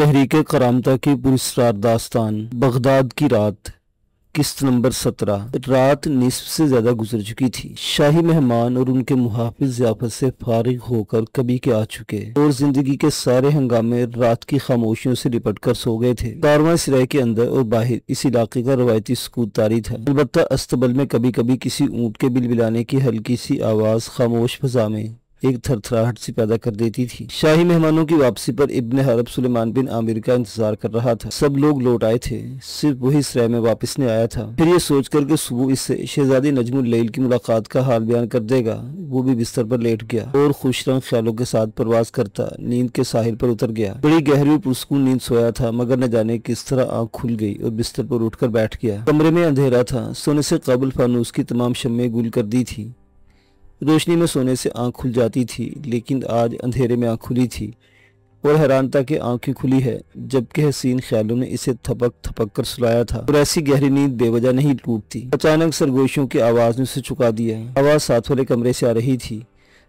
تحریک کرامتہ کی پراسرار داستان بغداد کی رات قسط نمبر 17 رات نصف سے زیادہ گزر چکی تھی۔ شاہی مہمان اور ان کے محافظ ضیافت سے فارغ ہو کر کبھی کے آ چکے اور زندگی کے سارے ہنگامے رات کی خاموشیوں سے لپٹ کر سو گئے تھے۔ کارواں سرائے کے اندر اور باہر اس علاقے کا روایتی سکوت طاری تھا، البتہ استبل میں کبھی کبھی کسی اونٹ کے بلبلانے کی ہلکی سی آواز خاموش فضا میں ایک تھرتھراہٹ سی پیدا کر دیتی تھی۔ شاہی مہمانوں کی واپسی پر ابن حرب سلیمان بن عامر کا انتظار کر رہا تھا۔ سب لوگ لوٹ آئے تھے، صرف وہی سرائے میں واپس نہیں آیا تھا۔ پھر یہ سوچ کر کہ صبح اس سے شہزادی نجم اللیل کی ملاقات کا حال بیان کر دے گا، وہ بھی بستر پر لیٹ گیا اور خوش رنگ خیالوں کے ساتھ پرواز کرتا نیند کے ساحل پر اتر گیا۔ بڑی گہری اور پرسکون نیند سویا تھا، مگر نہ جانے کس طرح آنکھ کھل گئی اور بستر پر اٹھ کر بیٹھ گیا۔ کمرے میں اندھیرا تھا، سونے سے قبل فانوس کی تمام شمعیں گل کر دی تھی۔ روشنی میں سونے سے آنکھ کھل جاتی تھی، لیکن آج اندھیرے میں آنکھ کھلی تھی اور حیران تھا کہ آنکھیں کھلی ہے، جبکہ حسین خیالوں نے اسے تھپک تھپک کر سلایا تھا اور ایسی گہری نیند بے وجہ نہیں ٹوٹتی۔ اچانک سرگوشیوں کی آواز نے اسے چکا دیا۔ آواز ساتھ والے کمرے سے آ رہی تھی،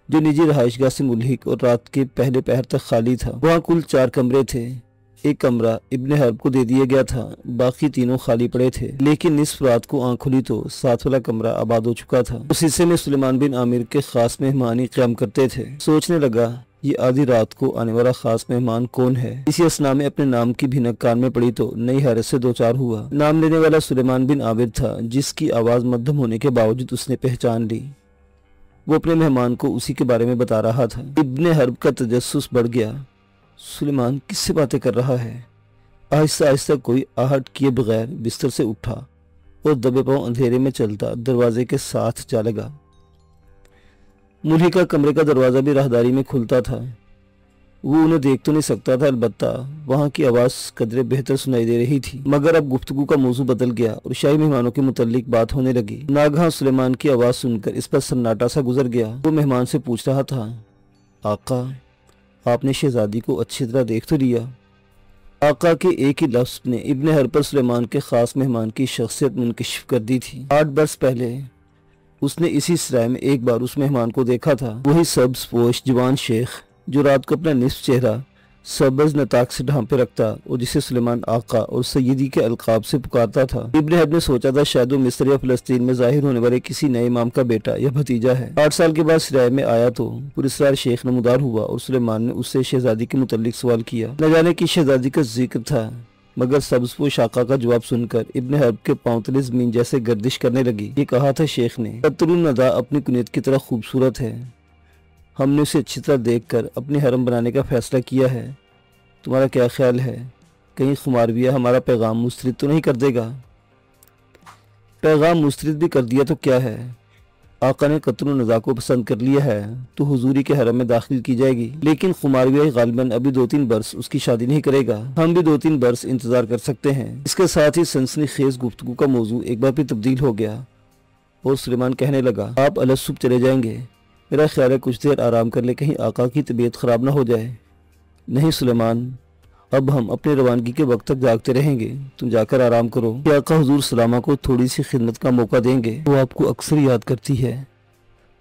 جو نجی رہائش گاہ سے ملحق اور رات کے پہلے پہر تک خالی تھا۔ وہاں کل 4 کمرے تھے۔ ایک کمرہ ابن حرب کو دے دیا گیا تھا، باقی تینوں خالی پڑے تھے، لیکن نصف رات کو آنکھ کھلی تو ساتھ والا کمرہ آباد ہو چکا تھا۔ اس حصے میں سلیمان بن عامر کے خاص مہمان ہی قیام کرتے تھے۔ سوچنے لگا، یہ آدھی رات کو آنے والا خاص مہمان کون ہے؟ اسی اثنا میں اپنے نام کی بھنک کان میں پڑی تو نئی حیرت سے دوچار ہوا۔ نام لینے والا سلیمان بن عامر تھا، جس کی آواز مدھم ہونے کے باوجود اس نے پہچان لی۔ وہ اپنے مہمان کو اسی کے بارے میں بتا رہا تھا۔ ابن حرب کا تجسس بڑھ گیا۔ سلیمان کس سے باتیں کر رہا ہے؟ آہستہ آہستہ کوئی آہٹ کیے بغیر بستر سے اٹھا اور دبے پاؤں اندھیرے میں چلتا دروازے کے ساتھ جا لگا۔ ملحقہ کمرے کا دروازہ بھی راہداری میں کھلتا تھا۔ وہ انہیں دیکھ تو نہیں سکتا تھا، البتہ وہاں کی آواز قدرے بہتر سنائی دے رہی تھی۔ مگر اب گفتگو کا موضوع بدل گیا اور شاہی مہمانوں کے متعلق بات ہونے لگی۔ ناگہاں سلیمان کی آواز سن کر اس پر سناٹا سا گزر گیا۔ وہ مہمان سے پوچھ رہا تھا، آقا، آپ نے شہزادی کو اچھی طرح دیکھ تو لیا؟ آقا کے ایک ہی لفظ نے ابن حرب پر سلیمان کے خاص مہمان کی شخصیت منکشف کر دی تھی۔ 8 برس پہلے اس نے اسی سرائے میں ایک بار اس مہمان کو دیکھا تھا، وہی سبز پوش جوان شیخ جو رات کو اپنا نصف چہرہ سبز نطاق سے ڈھانپے رکھتا اور جسے سلیمان آقا اور سیدی کے القاب سے پکارتا تھا۔ ابن حرب نے سوچا تھا شاید وہ مصر یا فلسطین میں ظاہر ہونے والے کسی نئے امام کا بیٹا یا بھتیجا ہے۔ 8 سال کے بعد سرائے میں آیا تو پراسرار شیخ نمودار ہوا اور سلیمان نے اس سے شہزادی کے متعلق سوال کیا۔ نہ جانے کی شہزادی کا ذکر تھا، مگر سبز آقا کا جواب سن کر ابن حرب کے پاؤں تلے زمین جیسے گردش کرنے لگی۔ یہ کہا تھا شیخ نے، قطر الندى اپنی کنیت کی طرح خوبصورت ہے، ہم نے اسے اچھی طرح دیکھ کر اپنی حرم بنانے کا فیصلہ کیا ہے، تمہارا کیا خیال ہے؟ کہیں خمارویہ ہمارا پیغام مسترد تو نہیں کر دے گا؟ پیغام مسترد بھی کر دیا تو کیا ہے، آقا نے قطر الندى کو پسند کر لیا ہے تو حضوری کے حرم میں داخل کی جائے گی، لیکن خمارویہ غالباً ابھی 2-3 برس اس کی شادی نہیں کرے گا، ہم بھی 2-3 برس انتظار کر سکتے ہیں۔ اس کے ساتھ ہی سنسنی خیز گفتگو کا موضوع ایک بار پھر تبدیل ہو گیا اور سلیمان کہنے لگا، آپ الصبح چلے جائیں گے؟ میرا خیال ہے کچھ دیر آرام کر لے، کہیں آقا کی طبیعت خراب نہ ہو جائے۔ نہیں سلیمان، اب ہم اپنے روانگی کے وقت تک جاگتے رہیں گے، تم جا کر آرام کرو، کہ آقا حضور سلامہ کو تھوڑی سی خدمت کا موقع دیں گے، وہ آپ کو اکثر یاد کرتی ہے،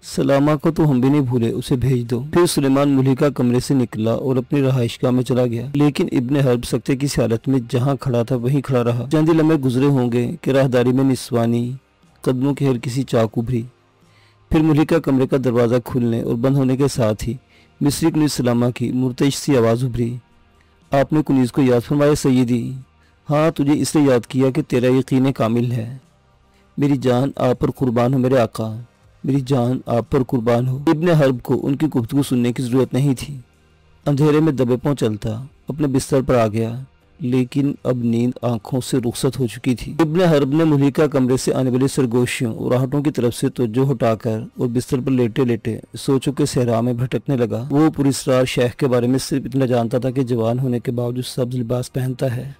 سلامہ کو تو ہم بھی نہیں بھولے، اسے بھیج دو۔ پھر سلیمان ملحقہ کمرے سے نکلا اور اپنی رہائش گاہ میں چلا گیا، لیکن ابن حرب سکتے کی حالت میں جہاں کھڑا تھا وہیں کھڑا رہا۔ چند ہی لمحے گزرے ہوں گے کہ راہداری میں نسوانی قدموں کی ہر کسی چاک ابھری، پھر ملحقہ کمرے کا دروازہ کھلنے اور بند ہونے کے ساتھ ہی مصری کنیز سلامہ کی مرتعش سی آواز ابھری، آپ نے کنیز کو یاد فرمایا سیدی؟ ہاں، تجھے اس لیے یاد کیا کہ تیرا یقین کامل ہے، میری جان آپ پر قربان ہو میرے آقا، میری جان آپ پر قربان ہو۔ ابن حرب کو ان کی گفتگو سننے کی ضرورت نہیں تھی، اندھیرے میں دبے پاؤں چلتا اپنے بستر پر آ گیا، لیکن اب نیند آنکھوں سے رخصت ہو چکی تھی۔ ابن حرب نے ملحقہ کمرے سے آنے والی سرگوشیوں اور آہٹوں کی طرف سے توجہ ہٹا کر اور بستر پر لیٹے لیٹے سوچوں کے صحرا میں بھٹکنے لگا۔ وہ پراسرار شیخ کے بارے میں صرف اتنا جانتا تھا کہ جوان ہونے کے باوجود سبز لباس پہنتا ہے،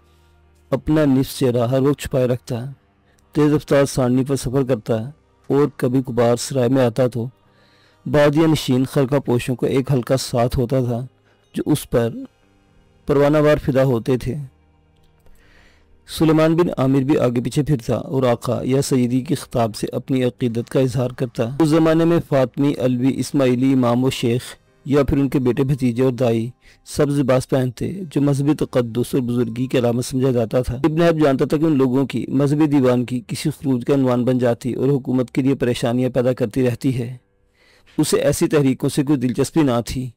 اپنا نصف چہرہ ہر وقت چھپائے رکھتا، تیز رفتار سانڈنی پر سفر کرتا اور کبھی کبھار سرائے میں آتا تو بادیہ نشین خرقہ پوشوں کا ایک ہلکا ساتھ ہوتا تھا جو اس پر پروانہ وار فدا ہوتے تھے۔ سلیمان بن عامر بھی آگے پیچھے پھرتا اور آقا یا سیدی کی خطاب سے اپنی عقیدت کا اظہار کرتا۔ اس زمانے میں فاطمی، علوی، اسماعیلی امام و شیخ یا پھر ان کے بیٹے بھتیجے اور دائی سبز لباس پہنتے جو مذہبی تقدس اور بزرگی کی علامت سمجھا جاتا تھا۔ ابن حرب جانتا تھا کہ ان لوگوں کی مذہبی دیوان کی کسی خروج کا عنوان بن جاتی اور حکومت کے لیے پریشانیاں پیدا کرتی رہتی ہے۔ اسے ایسی تحریکوں سے کوئی دلچسپی نہ تھی،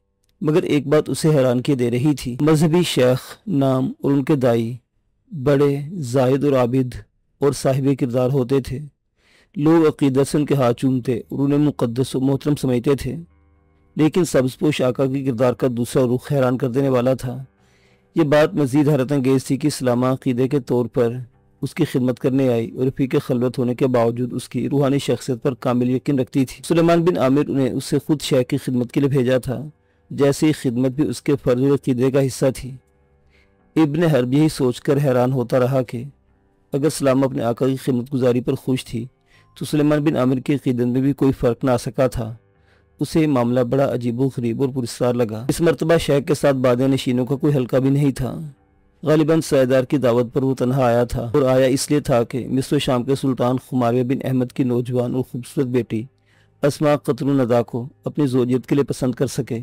مگر ایک بات اسے حیران کیے دے رہی تھی۔ مذہبی شیخ نام اور ان کے دائی بڑے زاہد اور عابد اور صاحب کردار ہوتے تھے۔ لوگ عقیدت سے ان کے ہاتھ چومتے اور انہیں مقدس و محترم سمجھتے تھے، لیکن سبز پوش آقا کے کردار کا دوسرا رخ حیران کر دینے والا تھا۔ یہ بات مزید حیرت انگیز تھی کہ اسلامہ عقیدے کے طور پر اس کی خدمت کرنے آئی اور فی خلوت ہونے کے باوجود اس کی روحانی شخصیت پر کامل یقین رکھتی تھی۔ سلیمان بن عامر نے اسے خود شیخ کی خدمت کے لیے بھیجا تھا، جیسے ہی خدمت بھی اس کے فرض و عقیدے کا حصہ تھی۔ ابن حرب یہی سوچ کر حیران ہوتا رہا کہ اگر سلامہ اپنے آقا کی خدمت گزاری پر خوش تھی تو سلیمان بن عامر کی عقیدت میں بھی کوئی فرق نہ آ سکا تھا۔ اسے یہ معاملہ بڑا عجیب و غریب اور پراسرار لگا۔ اس مرتبہ شیخ کے ساتھ بادیہ نشینوں کا کوئی حلقہ بھی نہیں تھا۔ غالباً سردار کی دعوت پر وہ تنہا آیا تھا، اور آیا اس لیے تھا کہ مصر و شام کے سلطان خمارویہ بن احمد کی نوجوان اور خوبصورت بیٹی اسماء قطر الندیٰ کو اپنی زوجیت کے لیے پسند کر سکے،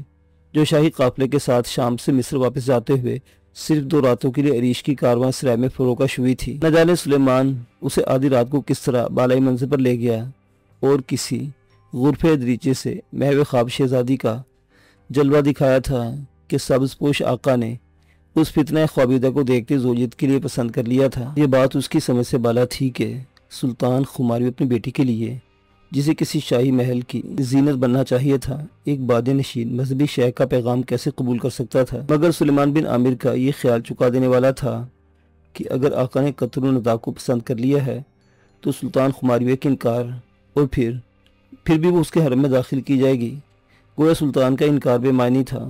جو شاہی قافلے کے ساتھ شام سے مصر واپس جاتے ہوئے صرف 2 راتوں کے لیے عریش کی کارواں سرائے میں فروکش ہوئی تھی۔ نہ جانے سلیمان اسے آدھی رات کو کس طرح بالائی منزل پر لے گیا اور کسی غرفے دریچے سے محو خواب شہزادی کا جلوہ دکھایا تھا کہ سبز پوش آقا نے اس فتنہ خوابیدہ کو دیکھتے زوجیت کے لیے پسند کر لیا تھا۔ یہ بات اس کی سمجھ سے بالا تھی کہ سلطان خماروی اپنی بیٹی کے لیے، جسے کسی شاہی محل کی زینت بننا چاہیے تھا، ایک بادیہ نشین مذہبی شیخ کا پیغام کیسے قبول کر سکتا تھا؟ مگر سلیمان بن عامر کا یہ خیال چکا دینے والا تھا کہ اگر آقا نے قطر الندیٰ کو پسند کر لیا ہے تو سلطان خماروی کا انکار، اور پھر بھی وہ اس کے حرم میں داخل کی جائے گی۔ گویا سلطان کا انکار بے معنی تھا۔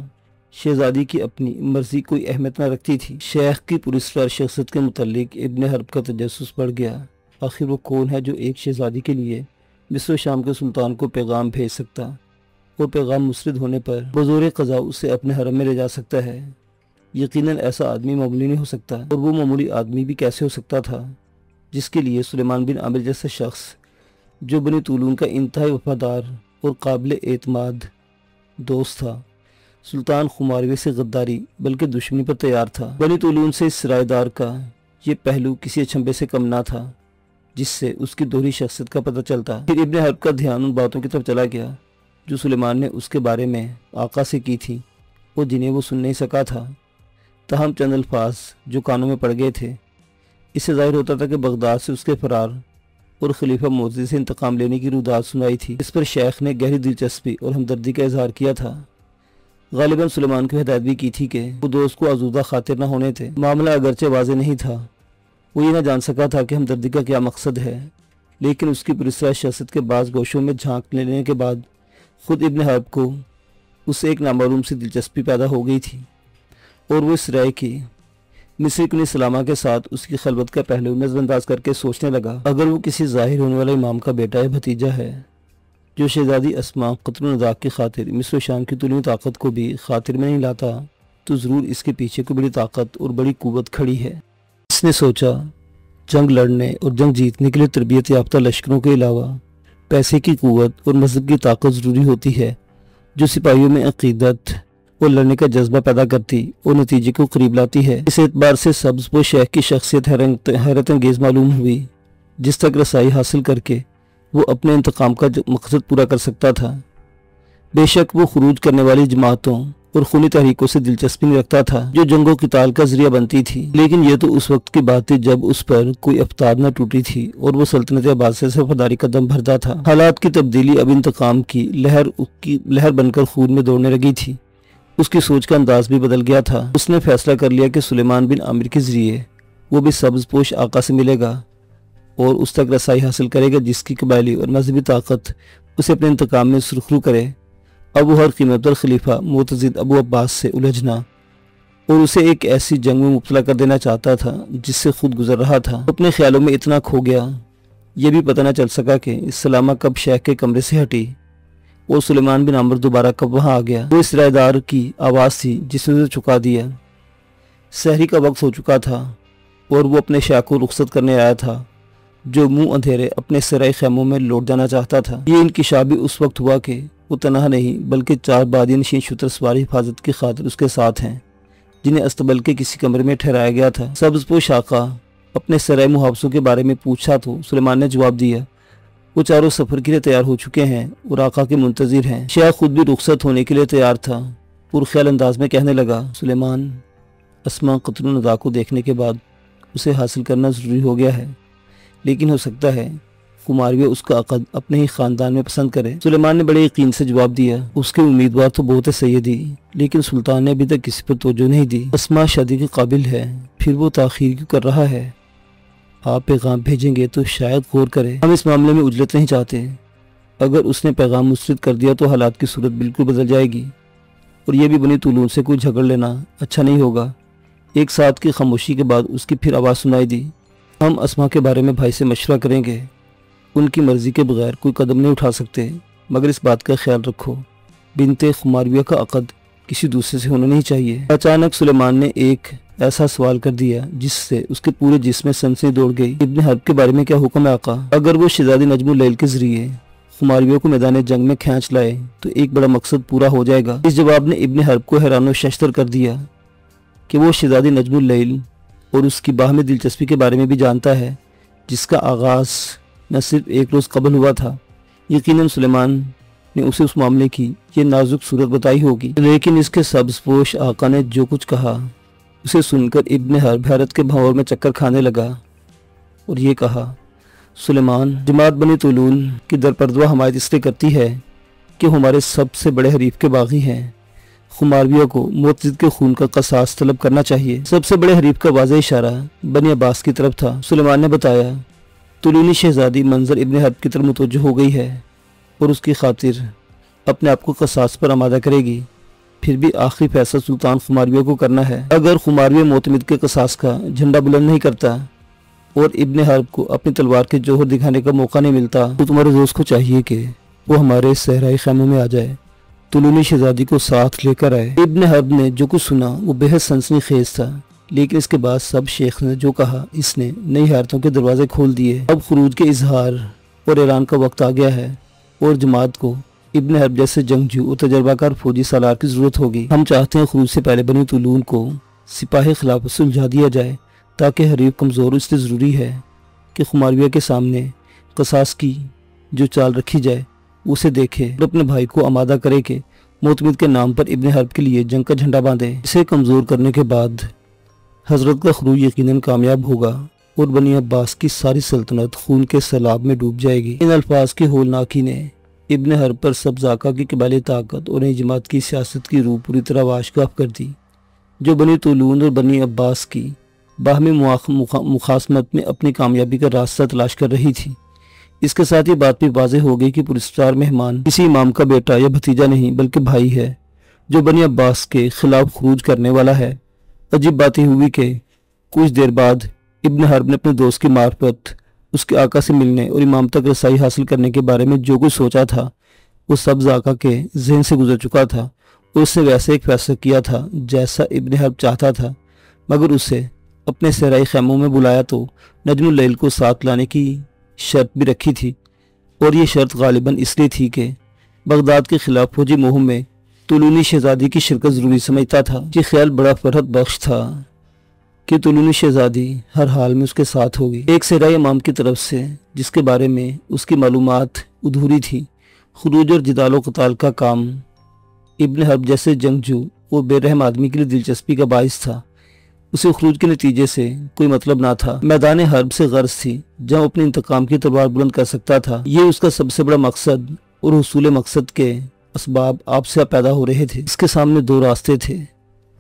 شہزادی کی اپنی مرضی کوئی اہمیت نہ رکھتی تھی۔ شیخ کی پراسرار شخصیت کے متعلق ابن حرب کا تجسس بڑھ گیا۔ آخر وہ کون ہے جو ایک شہزادی کے لیے مصر و شام کے سلطان کو پیغام بھیج سکتا اور پیغام مسرد ہونے پر بزور قضا اسے اپنے حرم میں لے جا سکتا ہے؟ یقیناً ایسا آدمی معمولی نہیں ہو سکتا، اور وہ معمولی آدمی بھی کیسے ہو سکتا تھا جس کے لیے سلیمان بن عامر جیسا شخص، جو بنی طولون کا انتہائی وفادار اور قابل اعتماد دوست تھا، سلطان خماروی سے غداری بلکہ دشمنی پر تیار تھا۔ بنی طولون سے اس سرائے دار کا یہ پہلو کسی اچھمبے سے کم نہ تھا جس سے اس کی دوہری شخصیت کا پتہ چلتا۔ پھر ابن حرب کا دھیان ان باتوں کی طرف چلا گیا جو سلیمان نے اس کے بارے میں آقا سے کی تھی اور جنہیں وہ سن نہیں سکا تھا، تاہم چند الفاظ جو کانوں میں پڑ گئے تھے۔ اس سے ظاہر ہوتا تھا کہ بغداد سے اس کے فرار اور خلیفہ معتضی سے انتقام لینے کی روداد سنائی تھی۔ اس پر شیخ نے گہری دلچسپی اور ہمدردی کا اظہار کیا تھا۔ غالباً سلیمان کو ہدایت بھی کی تھی کہ وہ دوست کو آزودہ خاطر نہ ہونے تھے۔ معاملہ اگرچہ واضح نہیں تھا، وہ یہ نہ جان سکا تھا کہ ہمدردی کا کیا مقصد ہے، لیکن اس کی پراسرار شخصیت کے بعض گوشوں میں جھانک لینے کے بعد خود ابن حرب کو اس سے ایک نامعلوم سی دلچسپی پیدا ہو گئی تھی، اور وہ اس رائے کی مصری کنی سلامہ کے ساتھ اس کی خلوت کا پہلو نظر انداز کر کے سوچنے لگا۔ اگر وہ کسی ظاہر ہونے والے امام کا بیٹا یا بھتیجا ہے جو شہزادی اسماء قطر الندیٰ کی خاطر مصر و شام کی طولونی طاقت کو بھی خاطر میں نہیں لاتا، تو ضرور اس کے پیچھے کوئی بڑی طاقت اور بڑی قوت کھڑی ہے۔ اس نے سوچا، جنگ لڑنے اور جنگ جیتنے کے لیے تربیت یافتہ لشکروں کے علاوہ پیسے کی قوت اور مذہب کی طاقت ضروری ہوتی ہے، جو سپاہیوں میں عقیدت اور لڑنے کا جذبہ پیدا کرتی اور نتیجے کو قریب لاتی ہے۔ اس اعتبار سے سبز پوش شیخ کی شخصیت حیرت انگیز معلوم ہوئی، جس تک رسائی حاصل کر کے وہ اپنے انتقام کا مقصد پورا کر سکتا تھا۔ بے شک وہ خروج کرنے والی جماعتوں اور خونی تحریکوں سے دلچسپی نہیں رکھتا تھا جو جنگ و قتال کا ذریعہ بنتی تھی، لیکن یہ تو اس وقت کی بات تھی جب اس پر کوئی افتاد نہ ٹوٹی تھی اور وہ سلطنت عباسیہ سے وفاداری کا دم بھرتا تھا۔ حالات کی تبدیلی اب انتقام کی لہر بن کر خون میں دوڑنے لگی تھی۔ اس کی سوچ کا انداز بھی بدل گیا تھا۔ اس نے فیصلہ کر لیا کہ سلیمان بن عامر کے ذریعے وہ بھی سبز پوش آقا سے ملے گا اور اس تک رسائی حاصل کرے گا جس کی قبائلی اور مذہبی طاقت اسے اپنے انتقام میں سرخرو کرے۔ اب وہ ہر قیمت پر خلیفہ معتضد ابو عباس سے الجھنا اور اسے ایک ایسی جنگ میں مبتلا کر دینا چاہتا تھا جس سے خود گزر رہا تھا۔ اپنے خیالوں میں اتنا کھو گیا، یہ بھی پتہ نہ چل سکا کہ سلامہ کب شیخ کے کمرے سے ہٹی اور سلیمان بن عامر دوبارہ کب وہاں آ گیا۔ وہ اس رائے دار کی آواز تھی جس نے اسے چکا دیا۔ سحری کا وقت ہو چکا تھا اور وہ اپنے شیخ کو رخصت کرنے آیا تھا، جو منہ اندھیرے اپنے سرائے خیموں میں لوٹ جانا چاہتا تھا۔ یہ انکشاف بھی اس وقت ہوا کہ وہ تنہا نہیں بلکہ 4 بادی نشین شتر سوار حفاظت کی خاطر اس کے ساتھ ہیں، جنہیں استبل کے کسی کمرے میں ٹھہرایا گیا تھا۔ سبز پوش آقا اپنے سرائے محافظوں کے بارے میں پوچھا تو سلیمان نے جواب دیا وہ چاروں سفر کے لیے تیار ہو چکے ہیں اور آقا کے منتظر ہیں۔ شیخ خود بھی رخصت ہونے کے لیے تیار تھا، پرخیال انداز میں کہنے لگا، سلیمان، اسما قطر النداء کو دیکھنے کے بعد اسے حاصل کرنا ضروری ہو گیا ہے، لیکن ہو سکتا ہے خمارویہ اس کا عقد اپنے ہی خاندان میں پسند کرے۔ سلیمان نے بڑے یقین سے جواب دیا، اس کے امیدوار تو بہت ہے سیدی، لیکن سلطان نے ابھی تک کسی پر توجہ نہیں دی۔ اسما شادی کے قابل ہے، پھر وہ تاخیر کیوں کر رہا ہے؟ آپ پیغام بھیجیں گے تو شاید غور کرے۔ ہم اس معاملے میں اجلت نہیں چاہتے، اگر اس نے پیغام مسترد کر دیا تو حالات کی صورت بالکل بدل جائے گی، اور یہ بھی بنی طولون سے کوئی جھگڑ لینا اچھا نہیں ہوگا۔ ایک ساتھ کی خاموشی کے بعد اس کی پھر آواز سنائی دی، ہم اسما کے بارے میں بھائی سے مشورہ کریں گے، ان کی مرضی کے بغیر کوئی قدم نہیں اٹھا سکتے، مگر اس بات کا خیال رکھو بنت خمارویہ کا عقد کسی دوسرے سے ہونا نہیں چاہیے۔ اچانک سلیمان نے ایک ایسا سوال کر دیا جس سے اس کے پورے جسم میں سنسنی دوڑ گئی۔ ابن حرب کے بارے میں کیا حکم ہے آقا؟ اگر وہ شہزادی نجم اللیل کے ذریعے خمارویہ کو میدان جنگ میں کھینچ لائے تو ایک بڑا مقصد پورا ہو جائے گا۔ اس جواب نے ابن حرب کو حیران و ششدر کر دیا کہ وہ شہزادی نجم اللیل اور اس کی باہمی دلچسپی کے بارے میں بھی جانتا ہے، جس کا آغاز نہ صرف ایک روز قبل ہوا تھا۔ یقیناً سلیمان نے اسے اس معاملے کی یہ نازک صورت بتائی ہوگی، لیکن اس کے سبز پوش آقا نے جو کچھ کہا اسے سن کر ابن حرب حیرت کے بھنور میں چکر کھانے لگا اور یہ کہا، سلیمان، جماعت بنی طولون کی درپردہ حمایت اس لیے کرتی ہے کہ ہمارے سب سے بڑے حریف کے باغی ہیں۔ خمارویہ کو معتزد کے خون کا قصاص طلب کرنا چاہیے۔ سب سے بڑے حریف کا واضح اشارہ بنی عباس کی طرف تھا۔ سلیمان نے بتایا، طولونی شہزادی منظر ابن حرب کی طرف متوجہ ہو گئی ہے اور اس کی خاطر اپنے آپ کو قصاص پر آمادہ کرے گی، پھر بھی آخری فیصلہ سلطان خمارویہ کو کرنا ہے۔ اگر خمارویہ معتمد کے قصاص کا جھنڈا بلند نہیں کرتا اور ابن حرب کو اپنی تلوار کے جوہر دکھانے کا موقع نہیں ملتا تو تمہارے دوست کو چاہیے کہ وہ ہمارے صحرائی خیموں میں آ جائے، طولونی شہزادی کو ساتھ لے کر آئے۔ ابن حرب نے جو کچھ سنا وہ بے حد سنسنی خیز تھا، لیکن اس کے بعد سب شیخ نے جو کہا اس نے نئی حیرتوں کے دروازے کھول دیے۔ اب خروج کے اظہار اور اعلان کا وقت آ گیا ہے اور جماعت کو ابن حرب جیسے جنگجو اور تجربہ کار فوجی سالار کی ضرورت ہوگی۔ ہم چاہتے ہیں خروج سے پہلے بنی طولون کو سپاہی خلافت سے الجھا دیا جائے، تاکہ حریف کمزور اس لیے ضروری ہے کہ خمارویہ کے سامنے قصاص کی جو چال رکھی جائے اسے دیکھے اور اپنے بھائی کو آمادہ کرے کہ معتمد کے نام پر ابن حرب کے لیے جنگ کا جھنڈا باندھے۔ اسے کمزور کرنے کے بعد حضرت کا خروج یقیناً کامیاب ہوگا اور بنی عباس کی ساری سلطنت خون کے سیلاب میں ڈوب جائے گی۔ ان الفاظ کی ہولناکی نے ابن حرب پر سبز آقا کی قبائلی طاقت اور نئی جماعت کی سیاست کی روح پوری طرح واشگاف کر دی، جو بنی طولون اور بنی عباس کی باہمی مخاصمت میں اپنی کامیابی کا راستہ تلاش کر رہی تھی۔ اس کے ساتھ یہ بات بھی واضح ہو گئی کہ پرستار مہمان کسی امام کا بیٹا یا بھتیجا نہیں بلکہ بھائی ہے، جو بنی عباس کے خلاف خروج کرنے والا ہے۔ عجیب بات یہ ہوئی کہ کچھ دیر بعد ابن حرب نے اپنے دوست کی معرفت اس کے آقا سے ملنے اور امام تک رسائی حاصل کرنے کے بارے میں جو کچھ سوچا تھا وہ سبز آقا کے ذہن سے گزر چکا تھا، اور اس نے ویسے ایک فیصلہ کیا تھا جیسا ابن حرب چاہتا تھا، مگر اسے اپنے صحرائی خیموں میں بلایا تو نجم اللیل کو ساتھ لانے کی شرط بھی رکھی تھی، اور یہ شرط غالباً اس لیے تھی کہ بغداد کے خلاف فوجی مہم میں طولونی شہزادی کی شرکت ضروری سمجھتا تھا۔ یہ خیال بڑا فرحت بخش تھا کہ طولونی شہزادی ہر حال میں اس کے ساتھ ہوگی۔ ایک صحرائی امام کی طرف سے جس کے بارے میں اس کی معلومات ادھوری تھی، خروج اور جدال و قتال کا کام ابن حرب جیسے جنگجو اور بے رحم آدمی کے لیے دلچسپی کا باعث تھا۔ اسے خروج کے نتیجے سے کوئی مطلب نہ تھا، میدان حرب سے غرض تھی جہاں اپنے انتقام کی تلوار بلند کر سکتا تھا۔ یہ اس کا سب سے بڑا مقصد اور حصول مقصد کے اسباب آپ سے پیدا ہو رہے تھے۔ اس کے سامنے دو راستے تھے،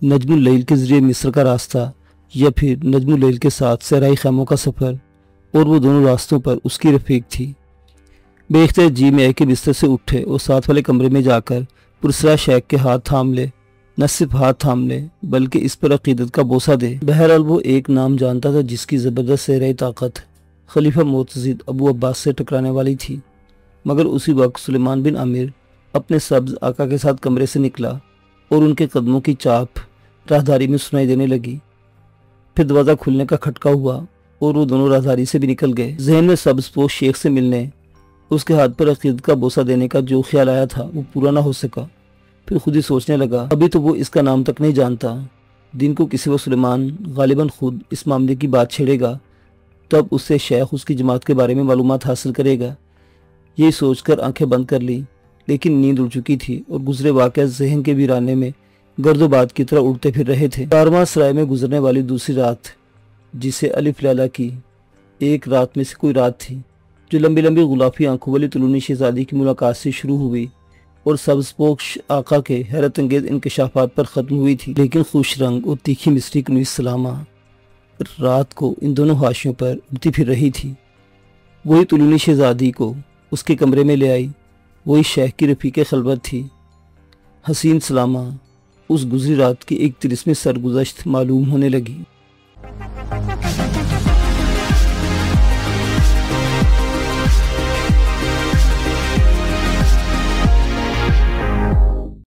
نجم اللیل کے ذریعے مصر کا راستہ یا پھر نجم اللیل کے ساتھ صحرائی خیموں کا سفر، اور وہ دونوں راستوں پر اس کی رفیق تھی۔ بے اختیار جی میں کے بستر سے اٹھے اور ساتھ والے کمرے میں جا کر پرسرا شیخ کے ہاتھ تھام لے، نہ صرف ہاتھ تھام لے بلکہ اس پر عقیدت کا بوسہ دے۔ بہرحال وہ ایک نام جانتا تھا جس کی زبردست صحرائی طاقت خلیفہ معتزد ابو عباس سے ٹکرانے والی تھی، مگر اسی وقت سلیمان بن عامر اپنے سبز آقا کے ساتھ کمرے سے نکلا اور ان کے قدموں کی چاپ راہداری میں سنائی دینے لگی۔ پھر دروازہ کھلنے کا کھٹکا ہوا اور وہ دونوں راہداری سے بھی نکل گئے۔ ذہن میں سبز پوش شیخ سے ملنے اس کے ہاتھ پر عقیدت کا بوسہ دینے کا جو خیال آیا تھا وہ پورا نہ ہو سکا۔ پھر خود ہی سوچنے لگا ابھی تو وہ اس کا نام تک نہیں جانتا، دن کو کسی وقت سلیمان غالباً خود اس معاملے کی بات چھیڑے گا تو اب اس سے شیخ اس کی جماعت کے بارے میں معلومات حاصل کرے گا۔ یہی سوچ کر آنکھیں بند کر لی، لیکن نیند اڑ چکی تھی اور گزرے واقعہ ذہن کے ویرانے میں گرد و باد کی طرح اڑتے پھر رہے تھے۔ کارواں سرائے میں گزرنے والی دوسری رات، جسے الف لیلہ کی ایک رات میں سے کوئی رات تھی، جو لمبی لمبی غلافی آنکھوں والی طلونی شہزادی کی ملاقات سے شروع ہوئی اور سبز پوش آقا کے حیرت انگیز انکشافات پر ختم ہوئی تھی، لیکن خوش رنگ اور تیکھی مصری کنوز سلامہ رات کو ان دونوں حاشیوں پر اڑتی پھر رہی تھی۔ وہی طلونی شہزادی کو اس کے کمرے میں لے آئی، وہی شیخ کی رفیق خلوت تھی۔ حسین سلامہ اس گزری رات کی ایک طلسمی سرگزشت معلوم ہونے لگی۔